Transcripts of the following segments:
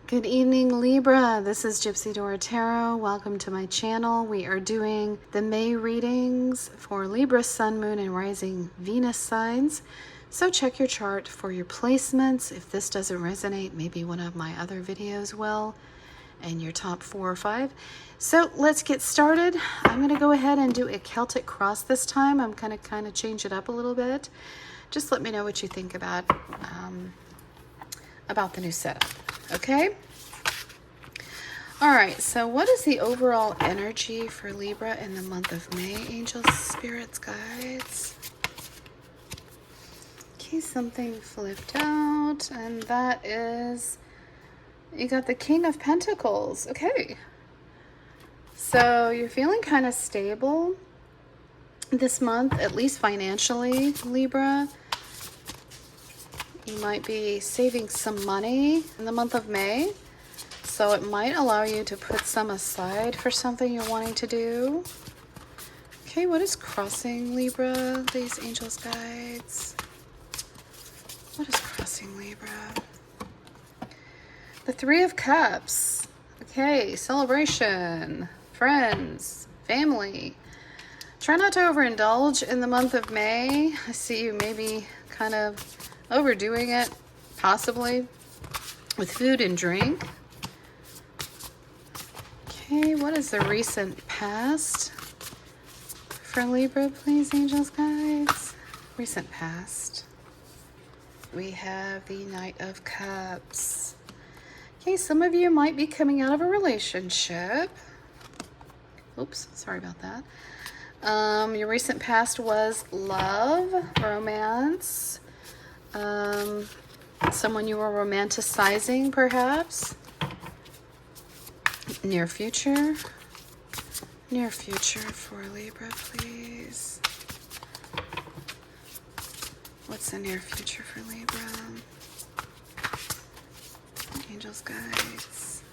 Good evening, Libra. This is Gypsy Dora Tarot. Welcome to my channel. We are doing the May readings for Libra, Sun, Moon, and Rising Venus signs. So check your chart for your placements. If this doesn't resonate, maybe one of my other videos will, and your top 4 or 5. So let's get started. I'm going to go ahead and do a Celtic cross this time. I'm going to kind of change it up a little bit. Just let me know what you think about the new setup. Okay. All right. So what is the overall energy for Libra in the month of May? Angels, spirits, guides. Okay, something flipped out, and that is, you got the King of Pentacles. Okay. So you're feeling kind of stable this month, at least financially, Libra. You might be saving some money in the month of May, so it might allow you to put some aside for something you're wanting to do. Okay, what is crossing Libra, these angels, guides? What is crossing Libra? The Three of Cups. Okay, celebration, friends, family. Try not to overindulge in the month of May. I see you maybe kind of overdoing it, possibly, with food and drink. Okay, what is the recent past for Libra, please, angels, guides? Recent past. We have the Knight of Cups. Okay, some of you might be coming out of a relationship. Oops, sorry about that. Your recent past was love, romance, someone you were romanticizing, perhaps. Near future for Libra, please. What's the near future for Libra? Angels, guides.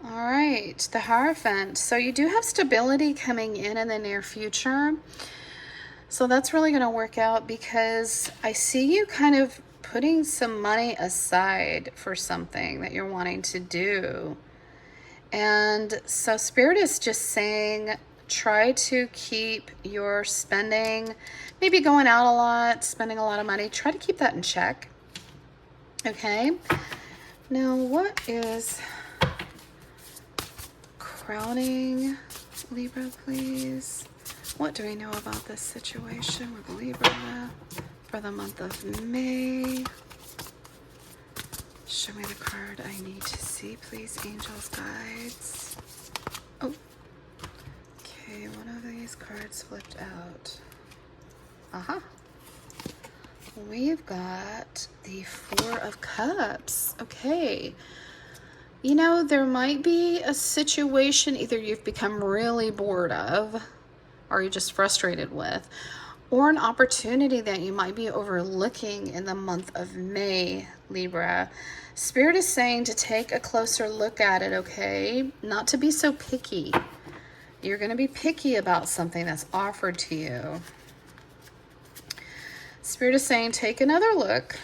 All right, the Hierophant. So you do have stability coming in the near future. So that's really going to work out, because I see you kind of putting some money aside for something that you're wanting to do. And so Spirit is just saying, try to keep your spending, maybe going out a lot, spending a lot of money. Try to keep that in check. Okay. Now, what is crowning Libra, please? What do we know about this situation with Libra for the month of May? Show me the card I need to see, please, angels, guides. Oh, okay, one of these cards flipped out. Aha. We've got the Four of Cups. Okay. You know, there might be a situation either you've become really bored of, or you're just frustrated with, or an opportunity that you might be overlooking in the month of May, Libra. Spirit is saying to take a closer look at it, okay? Not to be so picky. You're going to be picky about something that's offered to you. Spirit is saying take another look,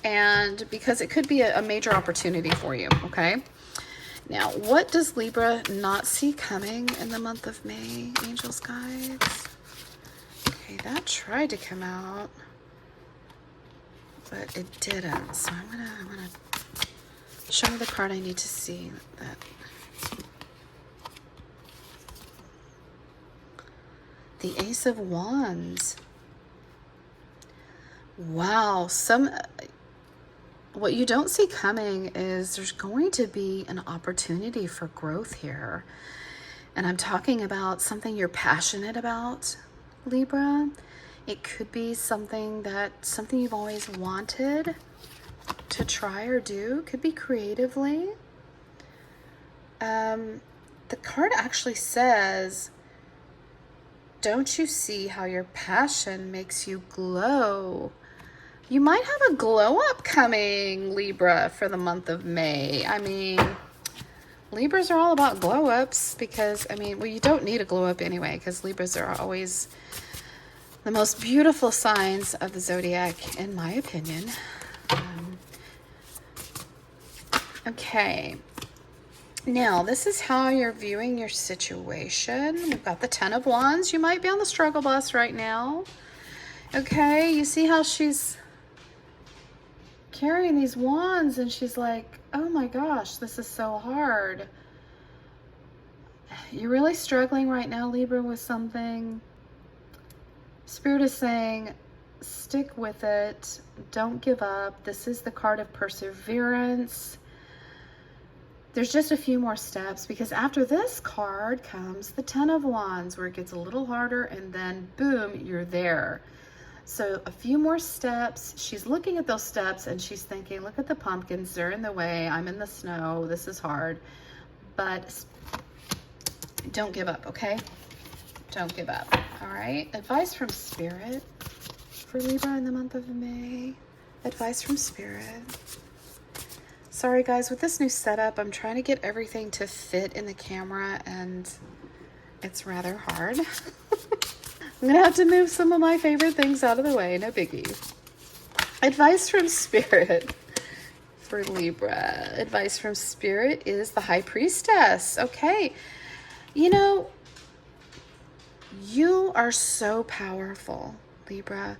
and because it could be a major opportunity for you, okay? Now, what does Libra not see coming in the month of May, angels, guides? Okay, that tried to come out, but it didn't. So I'm gonna show me the card I need to see. That the Ace of Wands. Wow, what you don't see coming is there's going to be an opportunity for growth here. And I'm talking about something you're passionate about, Libra. It could be something you've always wanted to try or do. Could be creatively. The card actually says, don't you see how your passion makes you glow? You might have a glow up coming, Libra, for the month of May. I mean, Libras are all about glow ups because, well, you don't need a glow up anyway, because Libras are always the most beautiful signs of the zodiac, in my opinion. Okay. Now, this is how you're viewing your situation. We've got the Ten of Wands. You might be on the struggle bus right now. Okay, you see how she's carrying these wands and she's like, oh my gosh, this is so hard. You're really struggling right now, Libra, with something. Spirit is saying, stick with it. Don't give up. This is the card of perseverance. There's just a few more steps, because after this card comes the Ten of Wands, where it gets a little harder, and then boom, you're there. So a few more steps. She's looking at those steps and she's thinking, look at the pumpkins, they're in the way, I'm in the snow, this is hard. But don't give up, okay? Don't give up. All right, advice from Spirit for Libra in the month of May. Advice from Spirit. Sorry guys, with this new setup, I'm trying to get everything to fit in the camera and it's rather hard. I'm gonna have to move some of my favorite things out of the way, no biggie. Advice from Spirit for Libra. Advice from Spirit is the High Priestess. Okay, you know, you are so powerful, Libra.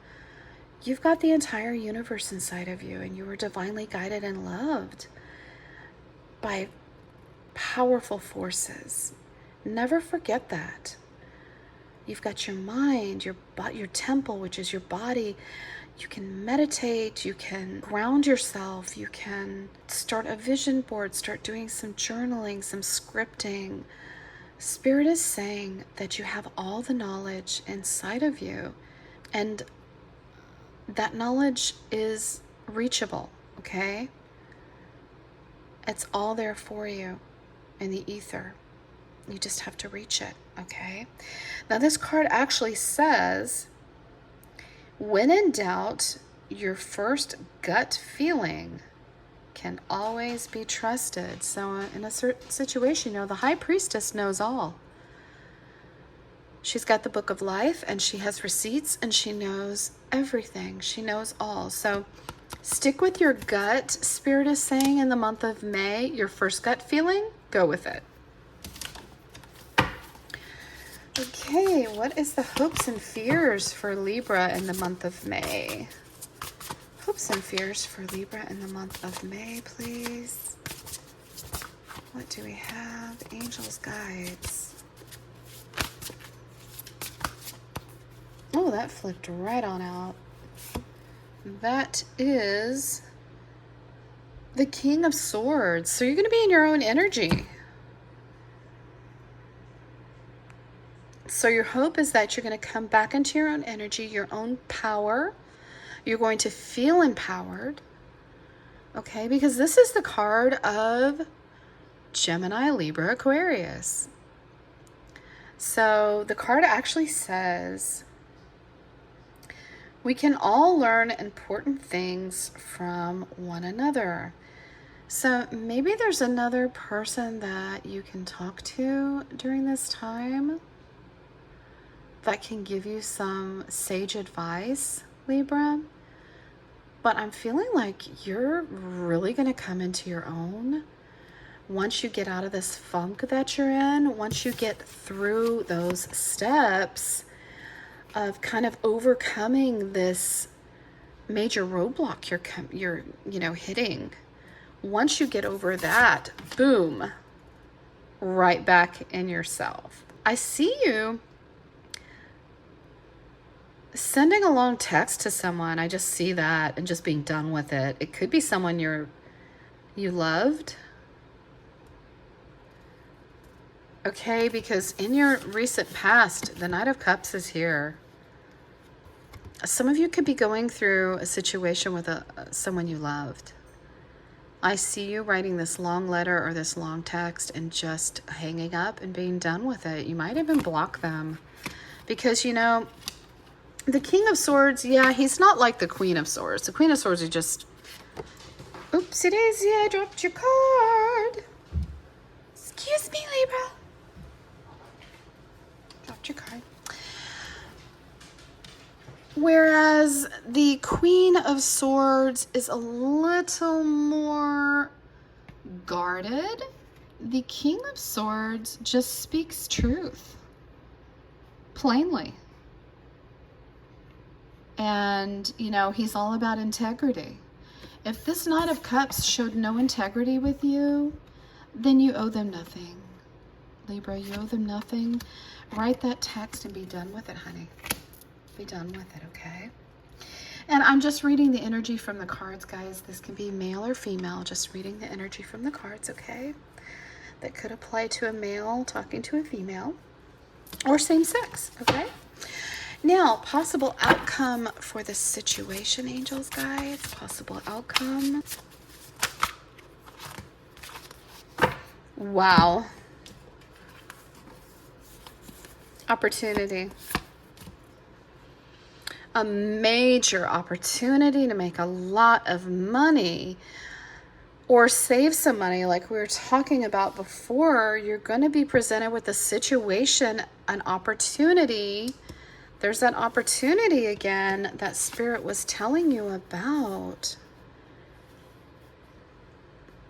You've got the entire universe inside of you, and you were divinely guided and loved by powerful forces. Never forget that. You've got your mind, your temple, which is your body. You can meditate, you can ground yourself, you can start a vision board, start doing some journaling, some scripting. Spirit is saying that you have all the knowledge inside of you, and that knowledge is reachable, okay? It's all there for you in the ether. You just have to reach it, okay? Now this card actually says, when in doubt, your first gut feeling can always be trusted. So in a certain situation, you know, the High Priestess knows all. She's got the book of life and she has receipts and she knows everything. She knows all. So stick with your gut, Spirit is saying, in the month of May. Your first gut feeling, go with it. Okay, what is the hopes and fears for Libra in the month of May? Hopes and fears for Libra in the month of May, please. What do we have? Angels, guides. Oh, that flipped right on out. That is the King of Swords. So you're going to be in your own energy. So your hope is that you're going to come back into your own energy, your own power. You're going to feel empowered. Okay, because this is the card of Gemini, Libra, Aquarius. So the card actually says, we can all learn important things from one another. So maybe there's another person that you can talk to during this time that can give you some sage advice, Libra. But I'm feeling like you're really going to come into your own once you get out of this funk that you're in, once you get through those steps of kind of overcoming this major roadblock you're hitting. Once you get over that, boom, right back in yourself. I see you sending a long text to someone. I just see that, and just being done with it. It could be someone you loved. Okay, because in your recent past, the Knight of Cups is here. Some of you could be going through a situation with someone you loved. I see you writing this long letter or this long text and just hanging up and being done with it. You might even block them because, you know, the King of Swords, yeah, he's not like the Queen of Swords. The Queen of Swords is just, oopsie daisy, I dropped your card. Excuse me, Libra. Dropped your card. Whereas the Queen of Swords is a little more guarded. The King of Swords just speaks truth, plainly. And, you know, he's all about integrity. If this Knight of Cups showed no integrity with you, then you owe them nothing. Libra, you owe them nothing. Write that text and be done with it, honey. Be done with it, okay? And I'm just reading the energy from the cards, guys. This can be male or female, just reading the energy from the cards, okay? That could apply to a male talking to a female, or same sex, okay? Now, possible outcome for this situation, angels, guys. Possible outcome. Wow. Opportunity. A major opportunity to make a lot of money or save some money, like we were talking about before. You're going to be presented with a situation, an opportunity. There's that opportunity again that Spirit was telling you about.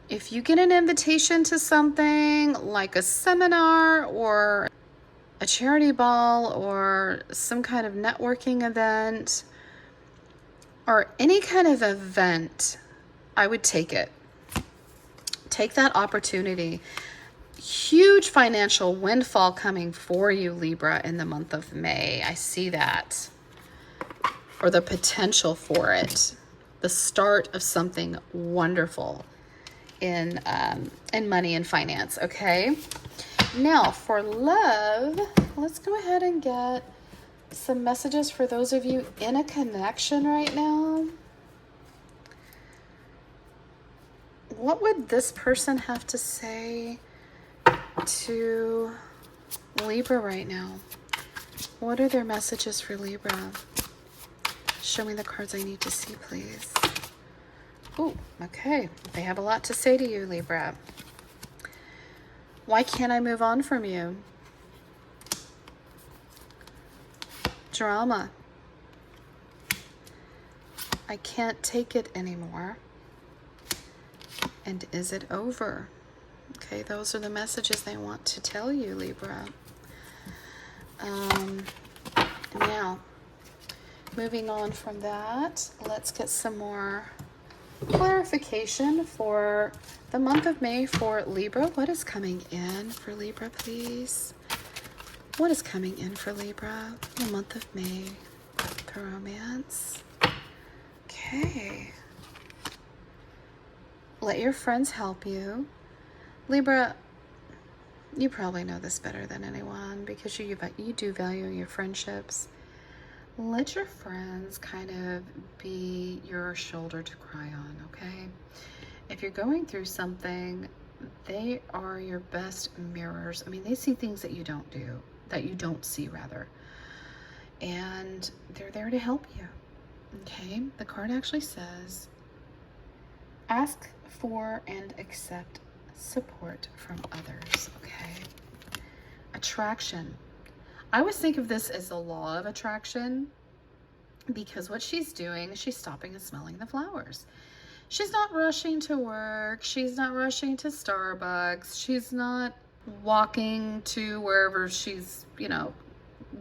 If you get an invitation to something like a seminar or a charity ball or some kind of networking event or any kind of event, I would take it. Take that opportunity. Huge financial windfall coming for you, Libra, in the month of May. I see that. Or the potential for it. The start of something wonderful in money and finance, okay? Now, for love, let's go ahead and get some messages for those of you in a connection right now. What would this person have to say to Libra right now? What are their messages for Libra? Show me the cards I need to see, please. Oh, okay. They have a lot to say to you, Libra. Why can't I move on from you? Drama. I can't take it anymore. And is it over? Okay, those are the messages they want to tell you, Libra. Now, moving on from that, let's get some more clarification for the month of May for Libra. What is coming in for Libra, please? What is coming in for Libra the month of May for romance? Okay. Let your friends help you. Libra, you probably know this better than anyone because you do value your friendships. Let your friends kind of be your shoulder to cry on, okay? If you're going through something, they are your best mirrors. I mean, they see things that you don't do, that you don't see, rather. And they're there to help you, okay? The card actually says, ask for and accept support from others, okay? Attraction. I always think of this as the law of attraction because what she's doing is she's stopping and smelling the flowers. She's not rushing to work. She's not rushing to Starbucks. She's not walking to wherever she's, you know,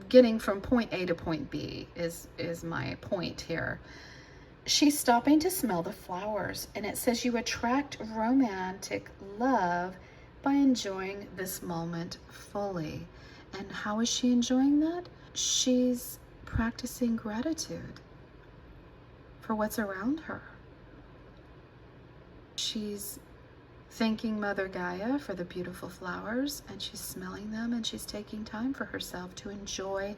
getting from point A to point B is my point here. She's stopping to smell the flowers, and it says you attract romantic love by enjoying this moment fully. And how is she enjoying that? She's practicing gratitude for what's around her. She's thanking Mother Gaia for the beautiful flowers, and she's smelling them, and she's taking time for herself to enjoy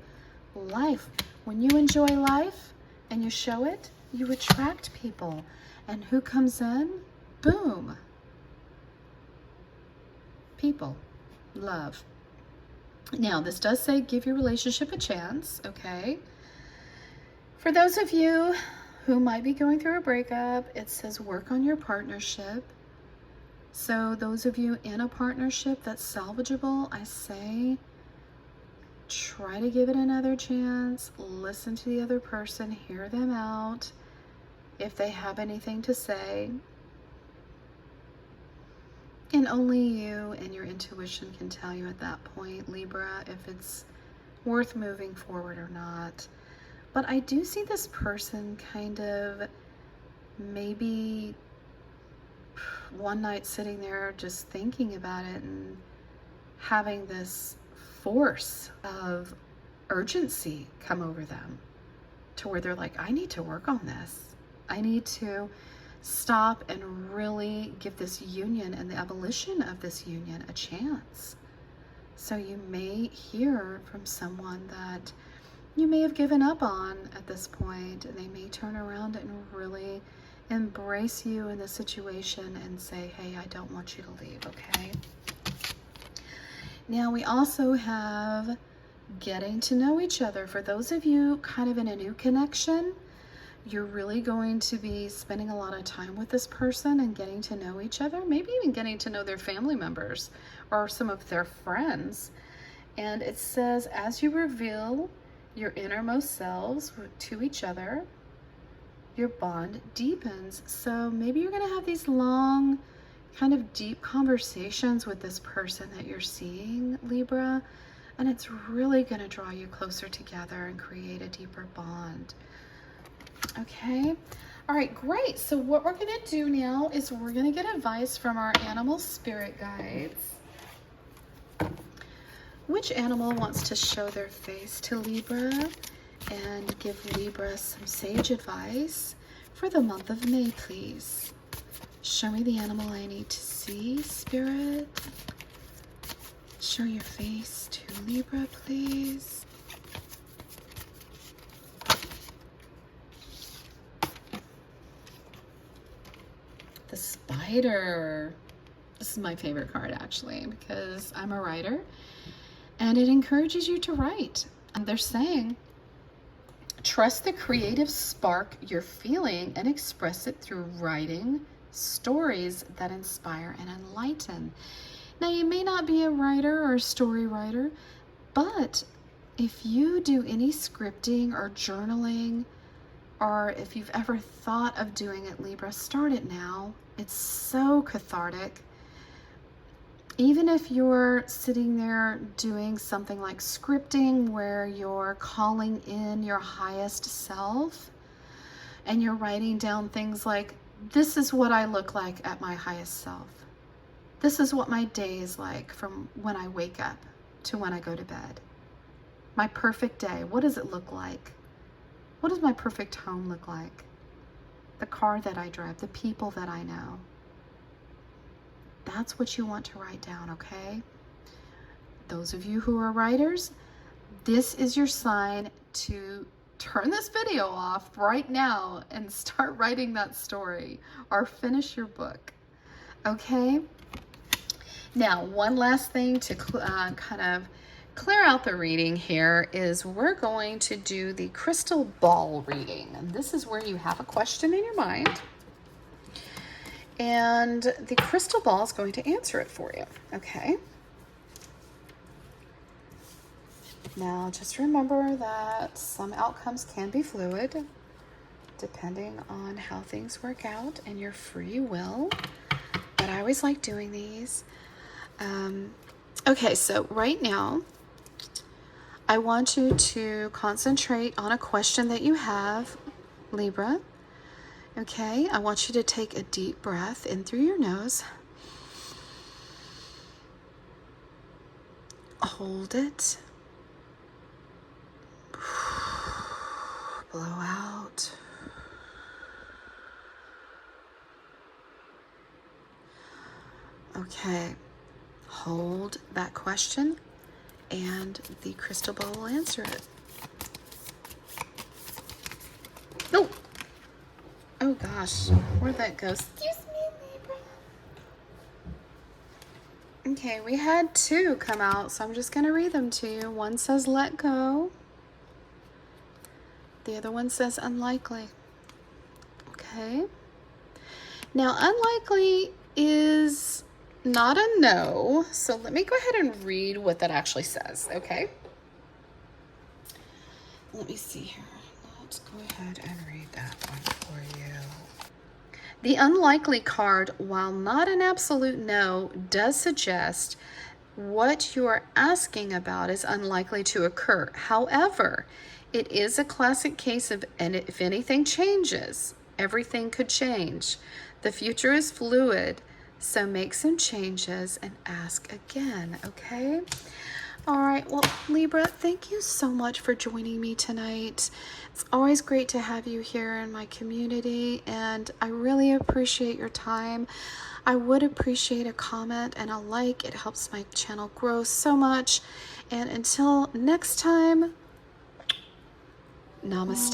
life. When you enjoy life and you show it, you attract people. And who comes in? Boom. People. Love. Now, this does say give your relationship a chance, okay? For those of you who might be going through a breakup, it says work on your partnership. So those of you in a partnership that's salvageable, I say try to give it another chance. Listen to the other person, hear them out if they have anything to say. And only you and your intuition can tell you at that point, Libra, if it's worth moving forward or not. But I do see this person kind of maybe one night sitting there just thinking about it and having this force of urgency come over them to where they're like, I need to work on this. I need to stop and really give this union and the abolition of this union a chance. So you may hear from someone that you may have given up on at this point, and they may turn around and really embrace you in the situation and say, hey, I don't want you to leave, okay? Now we also have getting to know each other. For those of you kind of in a new connection, you're really going to be spending a lot of time with this person and getting to know each other, maybe even getting to know their family members or some of their friends. And it says, as you reveal your innermost selves to each other, your bond deepens. So maybe you're going to have these long, kind of deep conversations with this person that you're seeing, Libra, and it's really going to draw you closer together and create a deeper bond. Okay. All right, great. So what we're going to do now is we're going to get advice from our animal spirit guides. Which animal wants to show their face to Libra and give Libra some sage advice for the month of May, please? Show me the animal I need to see, Spirit. Show your face to Libra, please. The spider. This is my favorite card, actually, because I'm a writer. And it encourages you to write. And they're saying, trust the creative spark you're feeling and express it through writing stories that inspire and enlighten. Now, you may not be a writer or a story writer, but if you do any scripting or journaling, or if you've ever thought of doing it, Libra, start it now. It's so cathartic. Even if you're sitting there doing something like scripting where you're calling in your highest self and you're writing down things like, this is what I look like at my highest self. This is what my day is like from when I wake up to when I go to bed. My perfect day, what does it look like? What does my perfect home look like? The car that I drive, the people that I know. That's what you want to write down, okay? Those of you who are writers, this is your sign to turn this video off right now and start writing that story or finish your book, okay? Now, one last thing to kind of clear out the reading here is we're going to do the crystal ball reading. And this is where you have a question in your mind, and the crystal ball is going to answer it for you, okay? Now, just remember that some outcomes can be fluid, depending on how things work out and your free will. But I always like doing these. Okay, so right now, I want you to concentrate on a question that you have, Libra. Okay, I want you to take a deep breath in through your nose. Hold it. Blow out. Okay, hold that question and the crystal ball will answer it. Oh! Oh gosh, where'd that go? Excuse me, Libra. Okay, we had two come out, so I'm just going to read them to you. One says let go. The other one says unlikely. Okay. Now, unlikely is not a no, so let me go ahead and read what that actually says, okay? Let me see here. Let's go ahead and read that one for you. The unlikely card, while not an absolute no, does suggest what you are asking about is unlikely to occur. However, it is a classic case of, and if anything changes, everything could change. The future is fluid, so make some changes and ask again, okay? All right, well, Libra, thank you so much for joining me tonight. It's always great to have you here in my community, and I really appreciate your time. I would appreciate a comment and a like. It helps my channel grow so much. And until next time, namaste.